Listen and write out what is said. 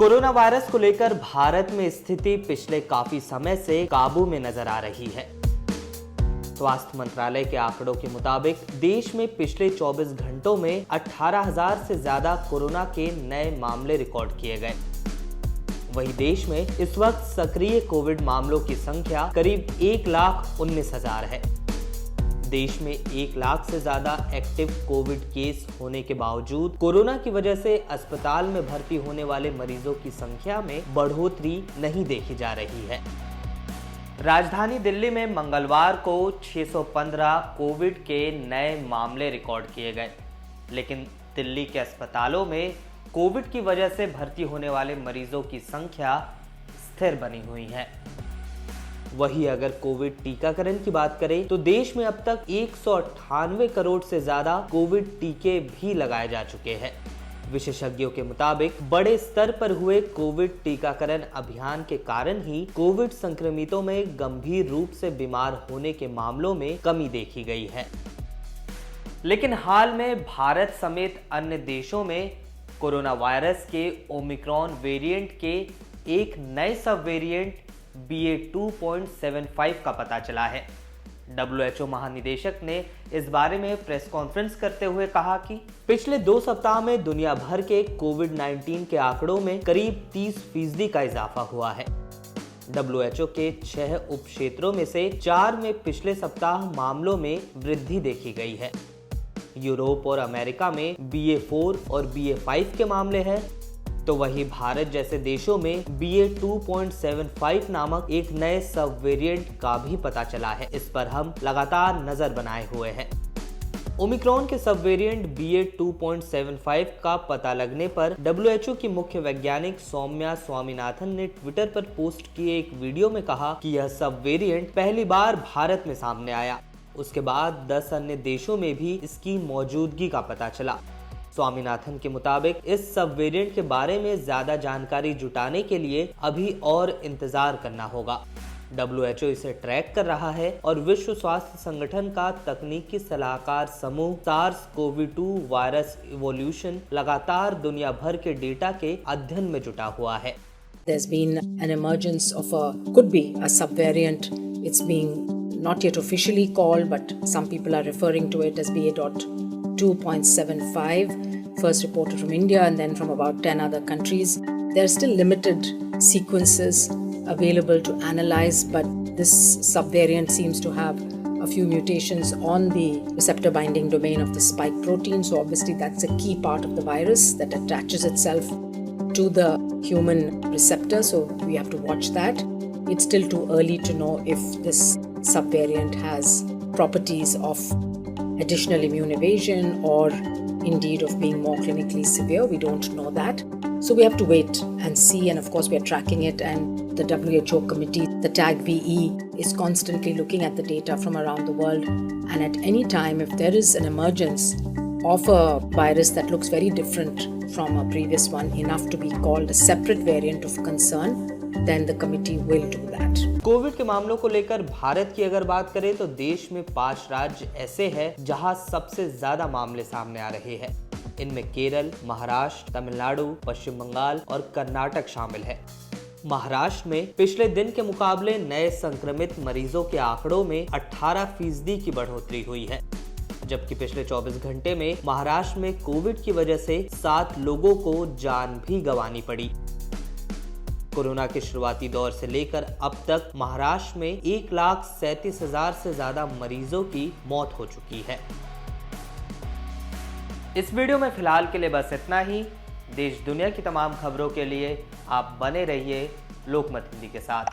Corona virus को लेकर भारत में स्थिति पिछले काफी समय से काबू में नजर आ रही है। स्वास्थ्य मंत्रालय के आंकड़ों के मुताबिक देश में पिछले 24 घंटों में 18,000 से ज्यादा कोरोना के नए मामले रिकॉर्ड किए गए। वहीं देश में इस वक्त सक्रिय कोविड मामलों की संख्या करीब 1,19,000 है। देश में 1 लाख से ज्यादा एक्टिव कोविड केस होने के बावजूद कोरोना की वजह से अस्पताल में भर्ती होने वाले मरीजों की संख्या में बढ़ोतरी नहीं देखी जा रही है। राजधानी दिल्ली में मंगलवार को 615 कोविड के नए मामले रिकॉर्ड किए गए, लेकिन दिल्ली के अस्पतालों में कोविड की वजह से भर्ती होने वाले मरीजों की संख्या स्थिर बनी हुई है। वहीं अगर कोविड टीकाकरण की बात करें तो देश में अब तक 198 करोड़ से ज्यादा कोविड टीके भी लगाए जा चुके हैं। विशेषज्ञों के मुताबिक बड़े स्तर पर हुए कोविड टीकाकरण अभियान के कारण ही कोविड संक्रमितों में गंभीर रूप से बीमार होने के मामलों में कमी देखी गई है। लेकिन हाल में भारत समेत अन्य देशों में कोरोना वायरस के ओमिक्रॉन वेरिएंट के एक नए सब वेरिएंट BA.2.75 का पता चला है। WHO महानिदेशक ने इस बारे में प्रेस कॉन्फ्रेंस करते हुए कहा कि पिछले 2 सप्ताह में दुनिया भर के कोविड-19 के आंकड़ों में करीब 30% का इजाफा हुआ है। WHO के 6 उप क्षेत्रों में से 4 में पिछले सप्ताह मामलों में वृद्धि देखी गई है। यूरोप और अमेरिका में BA.4 और BA.5 के मामले हैं, तो वहीं भारत जैसे देशों में BA.2.75 नामक एक नए सब वेरिएंट का भी पता चला है। इस पर हम लगातार नजर बनाए हुए हैं। ओमिक्रॉन के सब वेरिएंट BA.2.75 का पता लगने पर WHO की मुख्य वैज्ञानिक सौम्या स्वामीनाथन ने ट्विटर पर पोस्ट किए एक वीडियो में कहा कि यह सब वेरिएंट पहली बार भारत में सामने आया। उसके बाद 10 अन्य देशों में भी इसकी मौजूदगी का पता चला। स्वामीनाथन के मुताबिक इस सब वेरिएंट के बारे में ज्यादा जानकारी जुटाने के लिए अभी और इंतजार करना होगा। WHO इसे ट्रैक कर रहा है और विश्व स्वास्थ्य संगठन का तकनीकी सलाहकार समूह SARS-CoV-2 वायरस इवोल्यूशन लगातार दुनिया भर के डेटा के अध्ययन में जुटा हुआ है। There's been an emergence of could be a subvariant. It's being not yet officially called, but some people are referring to it as BA.2.75. First reported from India and then from about 10 other countries. There are still limited sequences available to analyze, but this subvariant seems to have a few mutations on the receptor binding domain of the spike protein. So obviously that's a key part of the virus that attaches itself to the human receptor. So we have to watch that. It's still too early to know if this subvariant has properties of additional immune evasion or indeed of being more clinically severe. We don't know that. So we have to wait and see, and of course we are tracking it, and the WHO committee, the TAG-VE, is constantly looking at the data from around the world, and at any time if there is an emergence of a virus that looks very different from a previous one, enough to be called a separate variant of concern, then the committee will do that. Covid के मामलों को लेकर भारत की अगर बात करें तो देश में 5 राज्य ऐसे हैं जहां सबसे ज्यादा मामले सामने आ रहे हैं। इनमें केरल, महाराष्ट्र, तमिलनाडु, पश्चिम बंगाल और कर्नाटक शामिल है। महाराष्ट्र में पिछले दिन के मुकाबले नए संक्रमित मरीजों के आंकड़ों में 18% की बढ़ोतरी हुई है, जबकि पिछले 24 घंटे में महाराष्ट्र में कोविड की वजह से 7 लोगों को जान भी गंवानी पड़ी। कोरोना के शुरुआती दौर से लेकर अब तक महाराष्ट्र में 1,37,000 से ज्यादा मरीजों की मौत हो चुकी है। इस वीडियो में फिलहाल के लिए बस इतना ही। देश दुनिया की तमाम खबरों के लिए आप बने रहिए लोकमत हिंदी के साथ।